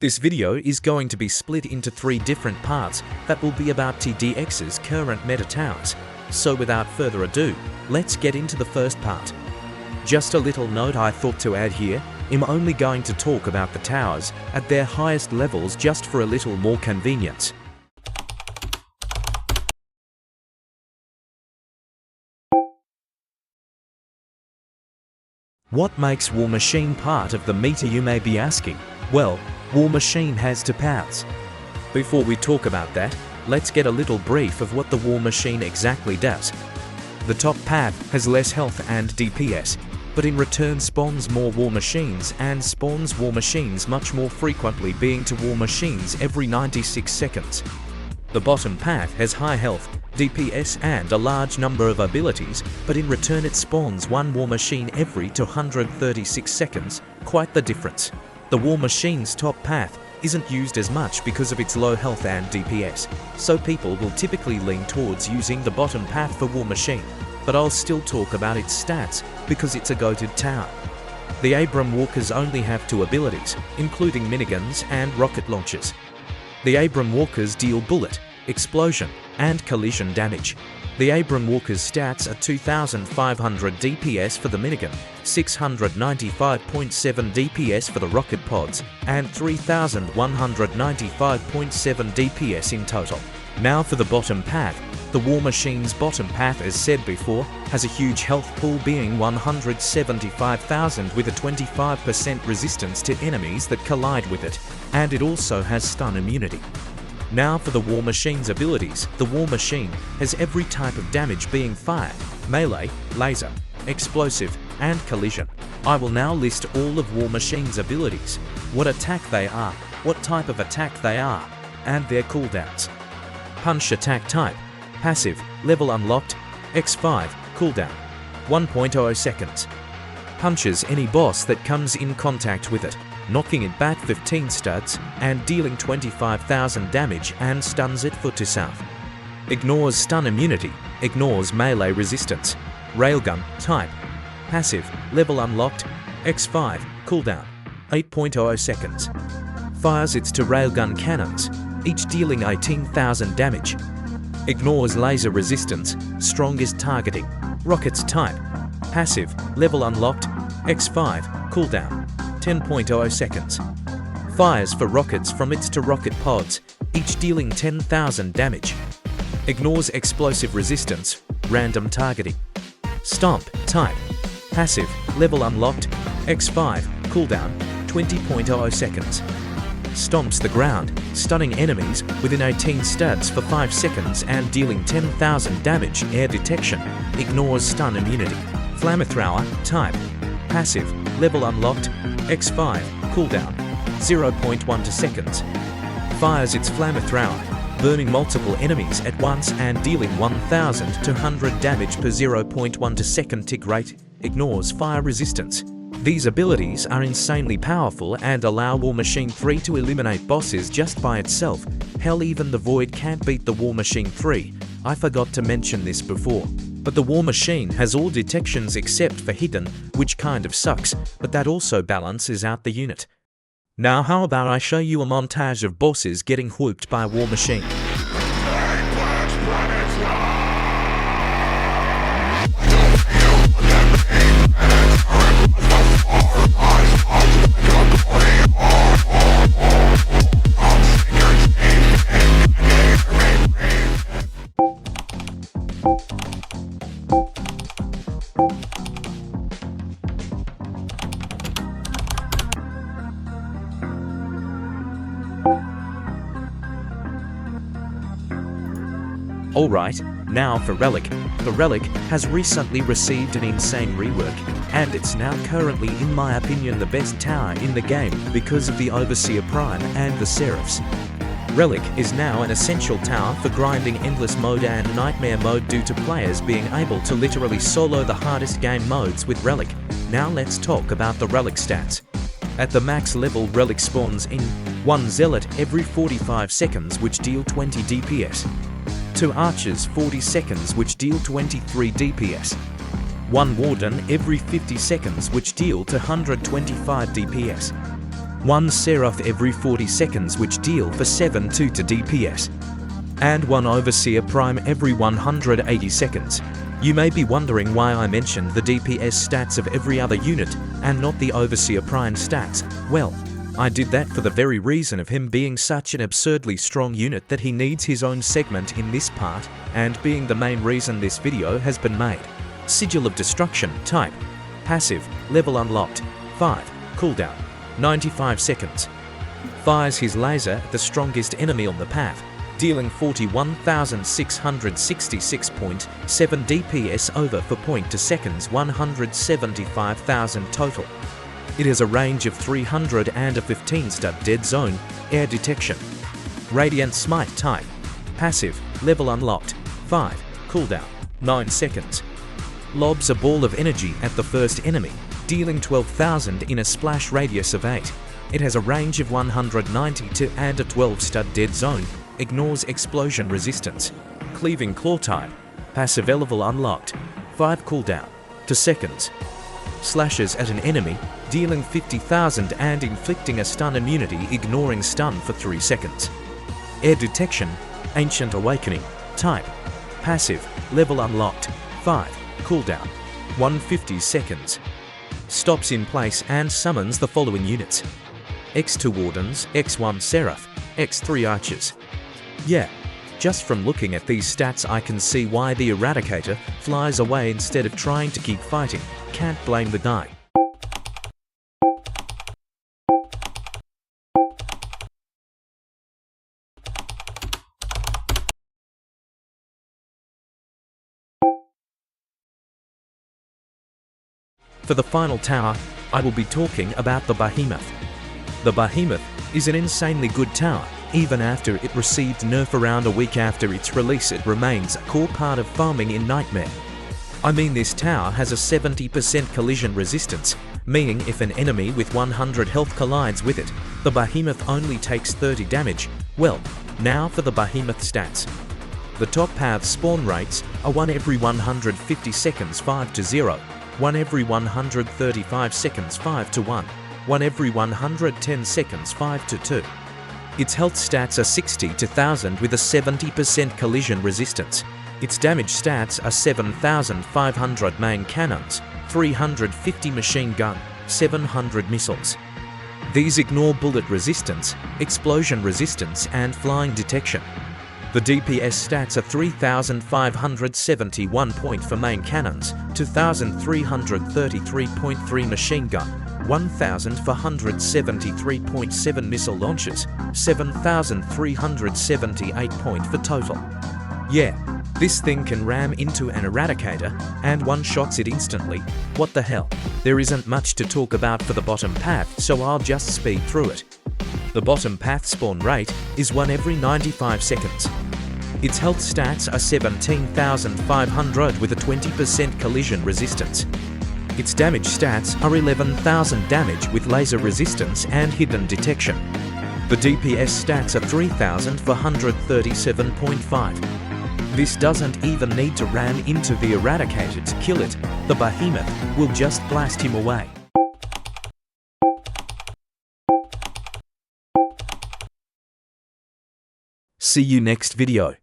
This video is going to be split into 3 different parts that will be about TDX's current meta towers. So without further ado, let's get into the first part. Just a little note I thought to add here, I'm only going to talk about the towers at their highest levels just for a little more convenience. What makes War Machine part of the meta, you may be asking? Well, War Machine has 2 paths. Before we talk about that, let's get a little brief of what the War Machine exactly does. The top path has less health and DPS, but in return spawns more War Machines and spawns War Machines much more frequently, being to War Machines every 96 seconds. The bottom path has high health, DPS and a large number of abilities, but in return it spawns 1 War Machine every 236 seconds, quite the difference. The War Machine's top path isn't used as much because of its low health and DPS, so people will typically lean towards using the bottom path for War Machine, but I'll still talk about its stats because it's a goated tower. The Abram Walkers only have 2 abilities, including miniguns and rocket launchers. The Abram Walkers deal bullet, explosion, and collision damage. The Abram Walker's stats are 2500 DPS for the minigun, 695.7 DPS for the rocket pods, and 3195.7 DPS in total. Now for the bottom path. The War Machine's bottom path, as said before, has a huge health pool, being 175,000 with a 25% resistance to enemies that collide with it, and it also has stun immunity. Now for the War Machine's abilities. The War Machine has every type of damage, being fire, melee, laser, explosive, and collision. I will now list all of War Machine's abilities, what attack they are, what type of attack they are, and their cooldowns. Punch attack type, passive, level unlocked, X5, cooldown, 1.0 seconds. Punches any boss that comes in contact with it, knocking it back 15 studs and dealing 25,000 damage, and stuns it foot to south. Ignores stun immunity, ignores melee resistance. Railgun type, passive, level unlocked, X5, cooldown, 8.0 seconds. Fires its 2 railgun cannons, each dealing 18,000 damage. Ignores laser resistance, strongest targeting. Rockets type, passive, level unlocked, X5, cooldown, 10.0 seconds. Fires for rockets from its 2 rocket pods, each dealing 10,000 damage. Ignores explosive resistance, random targeting. Stomp type, passive, level unlocked, X5, cooldown, 20.0 seconds. Stomps the ground, stunning enemies within 18 studs for 5 seconds and dealing 10,000 damage. Air detection, ignores stun immunity. Flamethrower type, passive, level unlocked, X5, cooldown, 0.1 seconds. Fires its flamethrower, burning multiple enemies at once and dealing 1,200 damage per 0.1 second tick rate. Ignores fire resistance. These abilities are insanely powerful and allow War Machine 3 to eliminate bosses just by itself. Hell, even the Void can't beat the War Machine 3. I forgot to mention this before. But the War Machine has all detections except for hidden, which kind of sucks, but that also balances out the unit. Now how about I show you a montage of bosses getting whooped by War Machine. Alright, now for Relic. The Relic has recently received an insane rework, and it's now currently, in my opinion, the best tower in the game because of the Overseer Prime and the Seraphs. Relic is now an essential tower for grinding endless mode and nightmare mode due to players being able to literally solo the hardest game modes with Relic. Now let's talk about the Relic stats. At the max level, Relic spawns in 1 Zealot every 45 seconds, which deal 20 DPS. 2 Archers 40 seconds, which deal 23 DPS. 1 Warden every 50 seconds, which deal to 125 DPS. 1 Seraph every 40 seconds which deal for 7 to DPS, and 1 Overseer Prime every 180 seconds. You may be wondering why I mentioned the DPS stats of every other unit and not the Overseer Prime stats. Well, I did that for the very reason of him being such an absurdly strong unit that he needs his own segment in this part, and being the main reason this video has been made. Sigil of Destruction, type, passive, level unlocked, 5, cooldown, 95 seconds. Fires his laser at the strongest enemy on the path, dealing 41,666.7 DPS over for point to seconds 175,000 total. It has a range of 300 and a 15 stud dead zone, air detection. Radiant Smite type, passive, level unlocked, 5, cooldown, 9 seconds. Lobs a ball of energy at the first enemy, dealing 12,000 in a splash radius of 8. It has a range of 192 and a 12 stud dead zone, ignores explosion resistance. Cleaving Claw type, passive level unlocked, 5 cooldown, to seconds. Slashes at an enemy, dealing 50,000 and inflicting a stun immunity ignoring stun for 3 seconds. Air detection, Ancient Awakening, type, passive, level unlocked, 5, cooldown, 150 seconds. Stops in place and summons the following units: X2 Wardens, X1 Seraph, X3 Archers. Yeah, just from looking at these stats I can see why the Eradicator flies away instead of trying to keep fighting. Can't blame the guy. For the final tower, I will be talking about the Behemoth. The Behemoth is an insanely good tower. Even after it received nerf around a week after its release, it remains a core part of farming in Nightmare. I mean, this tower has a 70% collision resistance, meaning if an enemy with 100 health collides with it, the Behemoth only takes 30 damage. Well, now for the Behemoth stats. The top path spawn rates are 1 every 150 seconds 5 to 0, 1 every 135 seconds 5 to 1, 1 every 110 seconds 5 to 2. Its health stats are 60 to 1000 with a 70% collision resistance. Its damage stats are 7,500 main cannons, 350 machine gun, 700 missiles. These ignore bullet resistance, explosion resistance and flying detection. The DPS stats are 3,571 point for main cannons, 2,333.3 machine gun, 1,473.7 missile launches, 7,378 point for total. Yeah, this thing can ram into an Eradicator and one-shots it instantly. What the hell? There isn't much to talk about for the bottom path, so I'll just speed through it. The bottom path spawn rate is 1 every 95 seconds. Its health stats are 17,500 with a 20% collision resistance. Its damage stats are 11,000 damage with laser resistance and hidden detection. The DPS stats are 3,437.5. This doesn't even need to ram into the Eradicator to kill it. The Behemoth will just blast him away. See you next video.